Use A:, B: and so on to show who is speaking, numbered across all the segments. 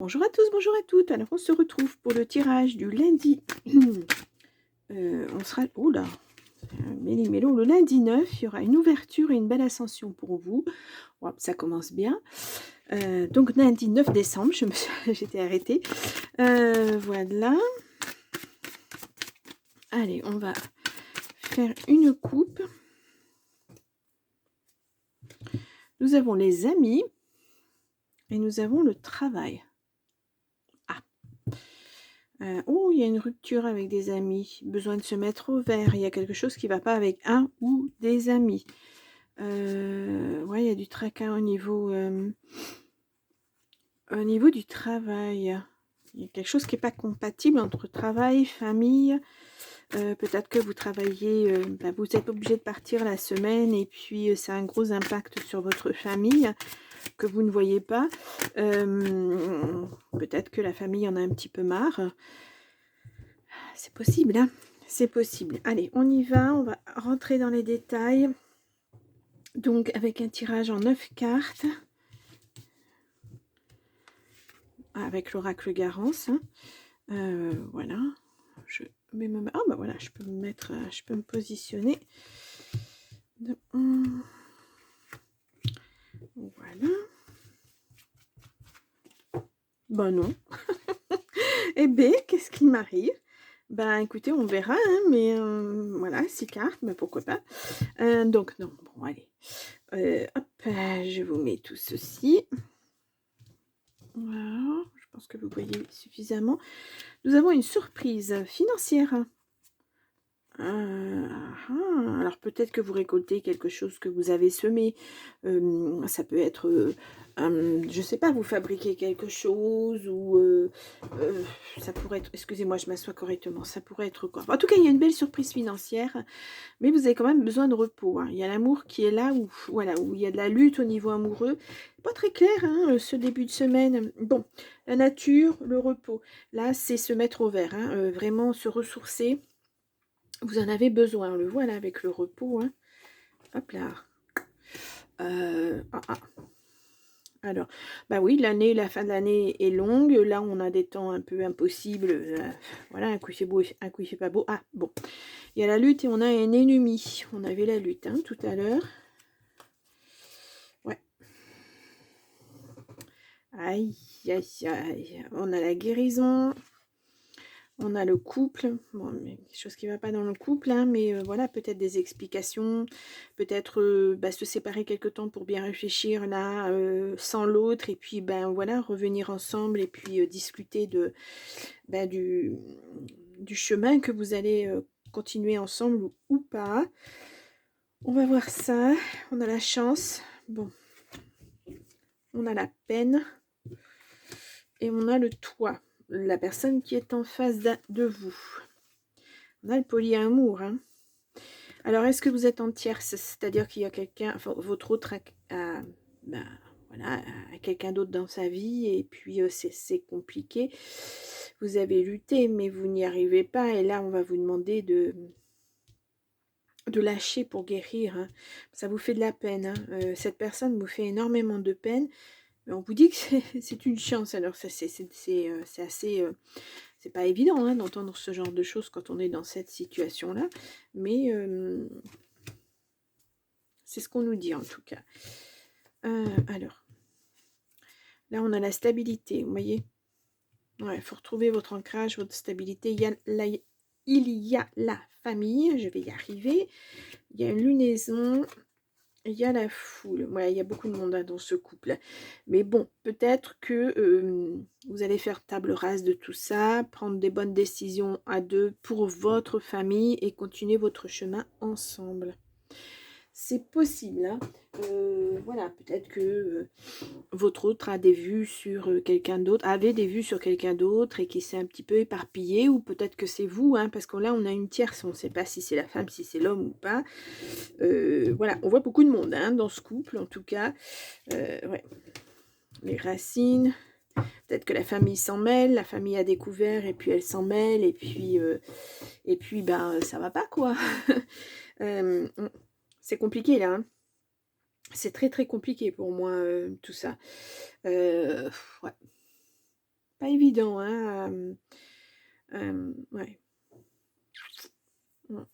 A: Bonjour à tous, bonjour à toutes. Alors on se retrouve pour le tirage du lundi. On sera... Oh là, méli-mélo. Le lundi 9, il y aura une ouverture et une belle ascension pour vous. Wow, ça commence bien. Donc lundi 9 décembre, j'étais arrêtée. Voilà. Allez, on va faire une coupe. Nous avons les amis et nous avons le travail. Oh, il y a une rupture avec des amis. Besoin de se mettre au vert. Il y a quelque chose qui ne va pas avec un ou des amis. Ouais, il y a du tracas au niveau du travail. Il y a quelque chose qui n'est pas compatible entre travail, famille. Peut-être que vous travaillez, vous êtes obligé de partir la semaine et puis ça a un gros impact sur votre famille que vous ne voyez pas. Peut-être que la famille en a un petit peu marre. C'est possible, hein? C'est possible. Allez, on y va. On va rentrer dans les détails. Donc, avec un tirage en 9 cartes. Avec l'oracle Garance. Hein. Voilà. Je mets ma... Ah, bah voilà, je peux me mettre... Je peux me positionner. Voilà. Bah non. Eh bien, qu'est-ce qui m'arrive? Ben écoutez, on verra, hein, mais voilà, 6 cartes, mais pourquoi pas. Donc non, bon allez. Hop, je vous mets tout ceci. Voilà, je pense que vous voyez suffisamment. Nous avons une surprise financière. Alors peut-être que vous récoltez quelque chose que vous avez semé. Ça peut être, je sais pas, vous fabriquez quelque chose ou ça pourrait être, excusez-moi, je m'assois correctement, ça pourrait être quoi. En tout cas, il y a une belle surprise financière, mais vous avez quand même besoin de repos. Hein. Il y a l'amour qui est là, où, voilà, où il y a de la lutte au niveau amoureux. Pas très clair, hein, ce début de semaine. Bon, la nature, le repos. Là, c'est se mettre au vert, hein, vraiment se ressourcer. Vous en avez besoin, on le voit là avec le repos. Hein. Hop là. Alors, bah oui, la fin de l'année est longue. Là, on a des temps un peu impossibles. Voilà, un coup il fait beau, un coup il fait pas beau. Ah, bon. Il y a la lutte et on a un ennemi. On avait la lutte hein, tout à l'heure. Ouais. Aïe, aïe, aïe. On a la guérison. On a le couple, bon, mais quelque chose qui ne va pas dans le couple, hein, mais voilà, peut-être des explications, peut-être se séparer quelque temps pour bien réfléchir là, sans l'autre, et puis ben voilà, revenir ensemble et puis discuter de du chemin que vous allez continuer ensemble ou pas. On va voir ça, on a la chance, bon, on a la peine, et on a le toit, la personne qui est en face de vous. On a le polyamour, hein. Alors, est-ce que vous êtes en tierce? C'est-à-dire qu'il y a quelqu'un, enfin, votre autre voilà, a quelqu'un d'autre dans sa vie et puis c'est compliqué. Vous avez lutté, mais vous n'y arrivez pas. Et là, on va vous demander de lâcher pour guérir. Hein. Ça vous fait de la peine. Hein. Cette personne vous fait énormément de peine. Mais on vous dit que c'est une chance. Alors, ça, c'est assez... c'est pas évident hein, d'entendre ce genre de choses quand on est dans cette situation-là. Mais... c'est ce qu'on nous dit en tout cas. Alors, là on a la stabilité, vous voyez. Il faut retrouver votre ancrage, votre stabilité. Il y a la famille, je vais y arriver. Il y a une lunaison, il y a la foule. Ouais, il y a beaucoup de monde hein, dans ce couple. Mais bon, peut-être que vous allez faire table rase de tout ça, prendre des bonnes décisions à deux pour votre famille et continuer votre chemin ensemble. C'est possible. Hein. Voilà, peut-être que votre autre a des vues sur quelqu'un d'autre, avait des vues sur quelqu'un d'autre et qui s'est un petit peu éparpillé, ou peut-être que c'est vous, hein, parce que là on a une tierce, on ne sait pas si c'est la femme, si c'est l'homme ou pas. Voilà, on voit beaucoup de monde hein, dans ce couple en tout cas. Ouais. Les racines. Peut-être que la famille s'en mêle, la famille a découvert et puis elle s'en mêle et puis ben ça va pas quoi. C'est compliqué là. Hein. C'est très très compliqué pour moi tout ça. Ouais. pas évident, hein. Ouais. Ouais.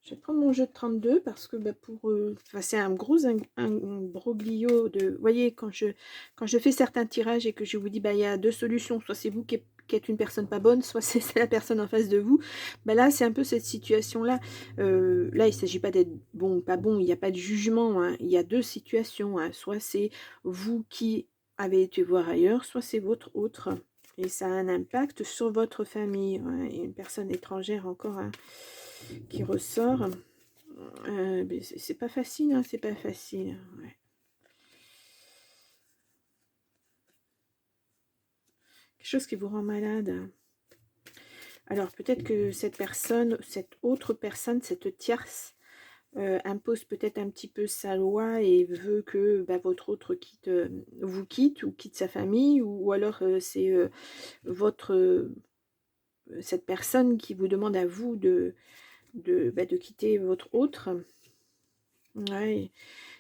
A: Je vais prendre mon jeu de 32 parce que pour, enfin, c'est un gros un broglio de... Vous voyez, quand je fais certains tirages et que je vous dis, bah, il y a deux solutions, soit c'est vous qui êtes une personne pas bonne, soit c'est la personne en face de vous. Bah, là, c'est un peu cette situation-là. Là, il ne s'agit pas d'être bon ou pas bon, il n'y a pas de jugement, hein. Il y a deux situations, hein. Soit c'est vous qui avez été voir ailleurs, soit c'est votre autre. Et ça a un impact sur votre famille. Ouais. Et une personne étrangère encore, hein, qui ressort. Mais c'est pas facile, hein, c'est pas facile. Ouais. Quelque chose qui vous rend malade. Alors peut-être que cette personne, cette autre personne, cette tierce, impose peut-être un petit peu sa loi et veut que bah, votre autre vous quitte ou quitte sa famille, ou alors c'est votre cette personne qui vous demande à vous de quitter votre autre. Ouais.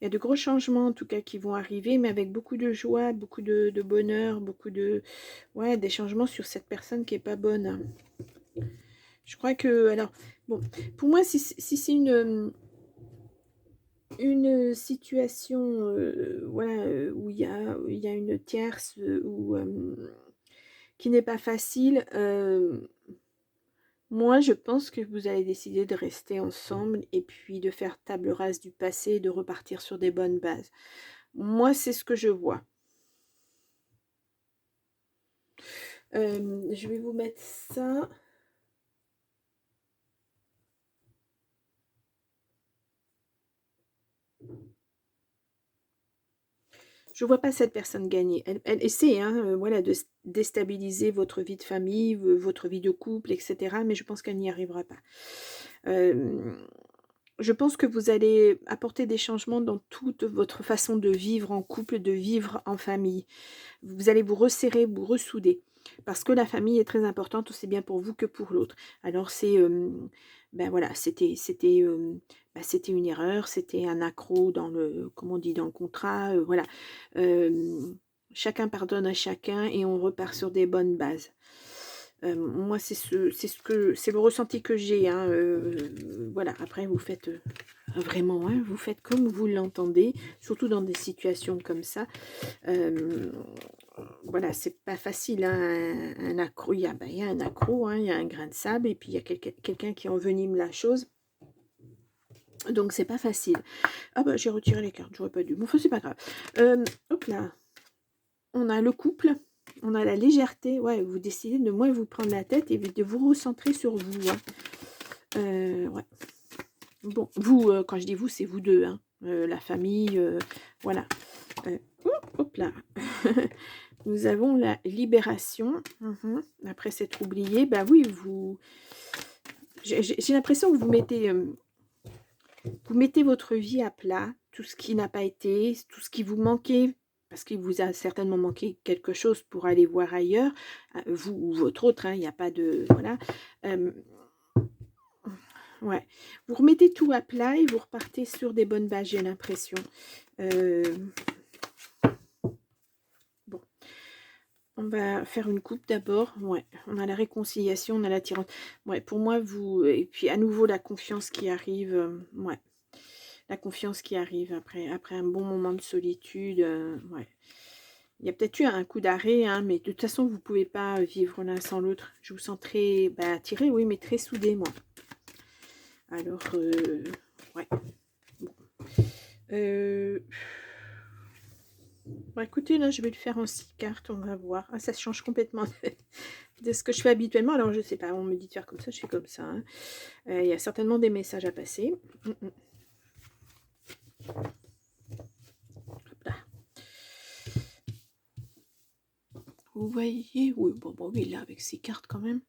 A: Il y a de gros changements en tout cas qui vont arriver, mais avec beaucoup de joie, beaucoup de bonheur, beaucoup de... Ouais, des changements sur cette personne qui est pas bonne. Je crois que... Alors, bon, pour moi, si c'est une situation voilà, où il y a une tierce qui n'est pas facile, moi, je pense que vous allez décider de rester ensemble et puis de faire table rase du passé et de repartir sur des bonnes bases. Moi, c'est ce que je vois. Je vais vous mettre ça. Je vois pas cette personne gagner. Elle essaie, hein, voilà, de déstabiliser votre vie de famille, votre vie de couple, etc. Mais je pense qu'elle n'y arrivera pas. Je pense que vous allez apporter des changements dans toute votre façon de vivre en couple, de vivre en famille. Vous allez vous resserrer, vous ressouder. Parce que la famille est très importante, aussi bien pour vous que pour l'autre. Alors c'est, ben voilà, c'était une erreur, c'était un accroc dans le, comment on dit, dans le contrat, voilà. Chacun pardonne à chacun et on repart sur des bonnes bases. Moi, c'est le ressenti que j'ai, hein, voilà. Après, vous faites vraiment, hein, vous faites comme vous l'entendez, surtout dans des situations comme ça. Voilà, c'est pas facile, hein, un accroc, il y a un accroc, hein, il y a un grain de sable, et puis il y a quelqu'un qui envenime la chose. Donc c'est pas facile. Ah bah j'ai retiré les cartes, j'aurais pas dû. Bon, enfin c'est pas grave. Hop là. On a le couple, on a la légèreté. Ouais, vous décidez de moins vous prendre la tête et de vous recentrer sur vous. Hein. Ouais. Bon, vous, quand je dis vous, c'est vous deux. Hein. La famille, voilà. Hop là. Nous avons la libération. Après s'être oublié, bah oui, vous... J'ai l'impression que vous mettez votre vie à plat, tout ce qui n'a pas été, tout ce qui vous manquait, parce qu'il vous a certainement manqué quelque chose pour aller voir ailleurs, vous ou votre autre, hein, il n'y a pas de... Voilà. Ouais. Vous remettez tout à plat et vous repartez sur des bonnes bases, j'ai l'impression. Bon. On va faire une coupe d'abord. Ouais. On a la réconciliation, on a l'attirance. Ouais, pour moi, vous... Et puis à nouveau, la confiance qui arrive. Ouais. La confiance qui arrive après un bon moment de solitude. Ouais. Il y a peut-être eu un coup d'arrêt, hein, mais de toute façon, vous ne pouvez pas vivre l'un sans l'autre. Je vous sens très attiré, oui, mais très soudé, moi. Alors, ouais. Bon. Bon, écoutez, là, je vais le faire en 6 cartes, on va voir. Ah, ça change complètement de ce que je fais habituellement. Alors, je sais pas, on me dit de faire comme ça, je fais comme ça. Hein. Il y a certainement des messages à passer. Hop là. Vous voyez, oui, bon, oui, là, avec ces cartes quand même.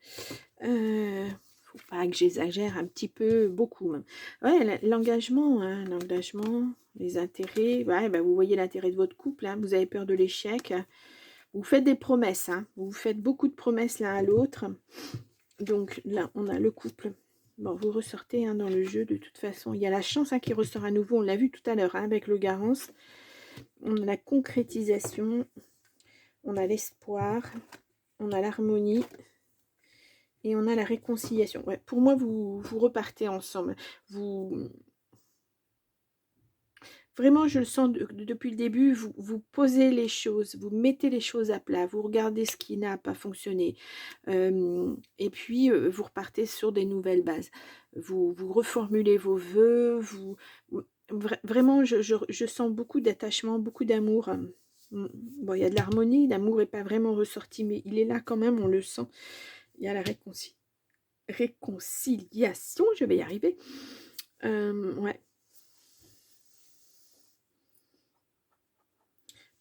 A: Faut pas que j'exagère un petit peu, beaucoup même. Ouais, l'engagement, hein, l'engagement, les intérêts. Ouais, vous voyez l'intérêt de votre couple, hein, vous avez peur de l'échec. Vous faites des promesses, hein, vous faites beaucoup de promesses l'un à l'autre. Donc là, on a le couple. Bon, vous ressortez hein, dans le jeu de toute façon. Il y a la chance hein, qui ressort à nouveau. On l'a vu tout à l'heure hein, avec le Garance. On a la concrétisation. On a l'espoir. on a l'harmonie et on a la réconciliation. Ouais, pour moi, vous repartez ensemble. Vraiment, je le sens depuis le début, vous posez les choses, vous mettez les choses à plat, vous regardez ce qui n'a pas fonctionné. Et puis, vous repartez sur des nouvelles bases. Vous reformulez vos vœux, vraiment, je sens beaucoup d'attachement, beaucoup d'amour. Bon, il y a de l'harmonie, l'amour n'est pas vraiment ressorti, mais il est là quand même, on le sent. Il y a la réconciliation, je vais y arriver. Ouais.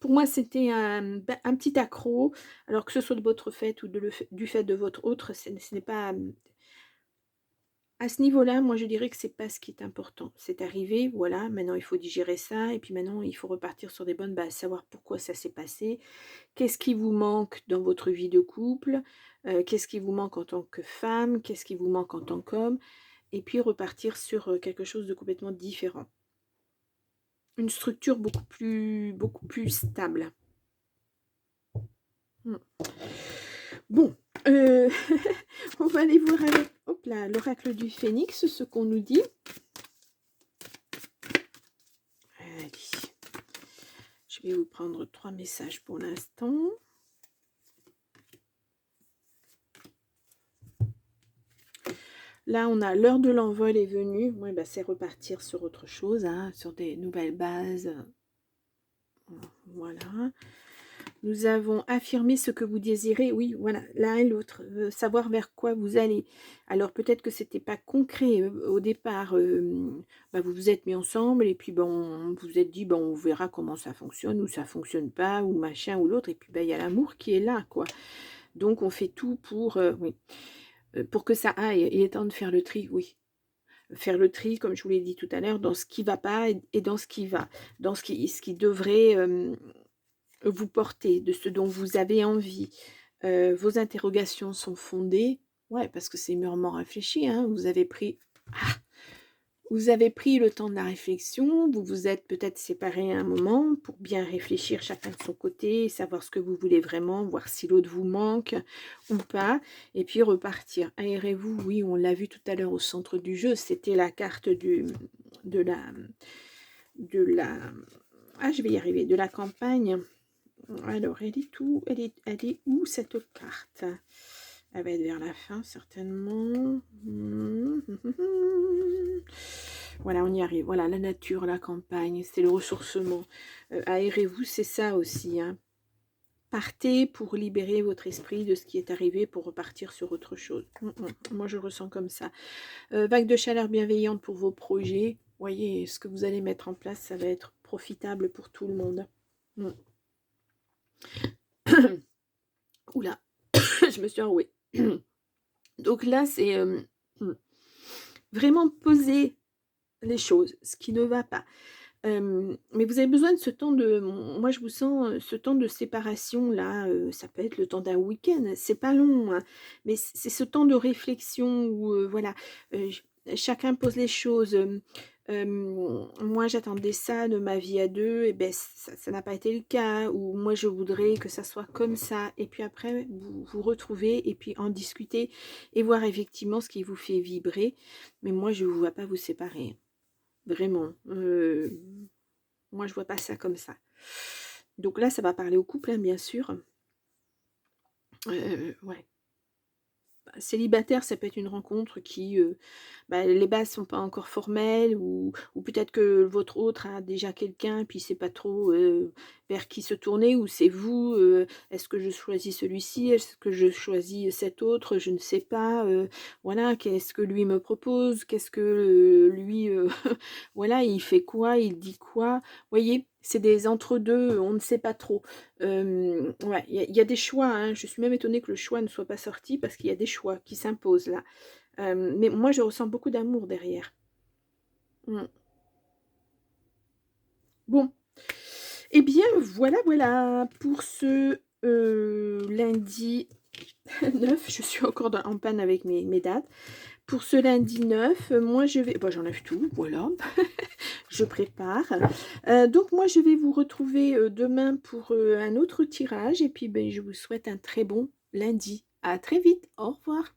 A: Pour moi, c'était un petit accroc, alors que ce soit de votre fait ou du fait de votre autre, ce n'est pas... À ce niveau-là, moi, je dirais que c'est pas ce qui est important. C'est arrivé, voilà, maintenant il faut digérer ça, et puis maintenant il faut repartir sur des bonnes bases, savoir pourquoi ça s'est passé, qu'est-ce qui vous manque dans votre vie de couple, qu'est-ce qui vous manque en tant que femme, qu'est-ce qui vous manque en tant qu'homme, et puis repartir sur quelque chose de complètement différent. Une structure beaucoup plus stable. Bon, on va aller voir avec l'oracle du phénix, ce qu'on nous dit. Allez. Je vais vous prendre 3 messages pour l'instant. Là, on a l'heure de l'envol est venue. Ouais, bah, c'est repartir sur autre chose, hein, sur des nouvelles bases. Voilà. Nous avons affirmé ce que vous désirez. Oui, voilà, l'un et l'autre. Savoir vers quoi vous allez. Alors, peut-être que c'était pas concret au départ. Bah, vous vous êtes mis ensemble et puis bon, vous vous êtes dit, bon, on verra comment ça fonctionne ou ça fonctionne pas ou machin ou l'autre. Et puis, bah, il y a l'amour qui est là, quoi. Donc, on fait tout pour, oui, pour que ça aille. Il est temps de faire le tri, oui. Faire le tri, comme je vous l'ai dit tout à l'heure, dans ce qui va pas et dans ce qui va. Dans ce qui devrait... vous porter, de ce dont vous avez envie. Vos interrogations sont fondées. Ouais, parce que c'est mûrement réfléchi. Hein. Vous avez pris le temps de la réflexion. Vous vous êtes peut-être séparés à un moment pour bien réfléchir chacun de son côté, savoir ce que vous voulez vraiment, voir si l'autre vous manque ou pas. Et puis repartir. Aérez-vous, oui, on l'a vu tout à l'heure au centre du jeu. C'était la carte de la campagne. Alors, elle est où cette carte? Elle va être vers la fin, certainement. Voilà, on y arrive. Voilà, la nature, la campagne, c'est le ressourcement. Aérez-vous, c'est ça aussi. Hein. Partez pour libérer votre esprit de ce qui est arrivé pour repartir sur autre chose. Moi, je ressens comme ça. Vague de chaleur bienveillante pour vos projets. Voyez, ce que vous allez mettre en place, ça va être profitable pour tout le monde. Oula, je me suis enrouée. Donc là, c'est vraiment poser les choses, ce qui ne va pas. Mais vous avez besoin de ce temps de... Moi, je vous sens ce temps de séparation, là, ça peut être le temps d'un week-end, c'est pas long, hein, mais c'est ce temps de réflexion où, voilà, chacun pose les choses. Moi, j'attendais ça de ma vie à deux, et ben ça n'a pas été le cas, ou moi, je voudrais que ça soit comme ça, et puis après, vous vous retrouvez, et puis en discuter, et voir effectivement ce qui vous fait vibrer, mais moi, je ne vous vois pas vous séparer. Vraiment. Moi, je vois pas ça comme ça. Donc là, ça va parler au couple, hein, bien sûr. Ouais. Célibataire, ça peut être une rencontre qui, les bases sont pas encore formelles, ou peut-être que votre autre a déjà quelqu'un, puis c'est pas trop vers qui se tourner, ou c'est vous, est-ce que je choisis celui-ci, est-ce que je choisis cet autre, je ne sais pas, voilà, qu'est-ce que lui me propose, qu'est-ce que lui, voilà, il fait quoi, il dit quoi, voyez, c'est des entre-deux, on ne sait pas trop. Ouais, il y a des choix, hein. Je suis même étonnée que le choix ne soit pas sorti, parce qu'il y a des choix qui s'imposent là. Mais moi, je ressens beaucoup d'amour derrière. Bon. Eh bien, voilà pour ce lundi 9. Je suis encore en panne avec mes dates. Pour ce lundi 9, moi je vais... Bon, j'enlève tout, voilà. Je prépare. Donc moi je vais vous retrouver demain pour un autre tirage. Et puis je vous souhaite un très bon lundi. À très vite. Au revoir.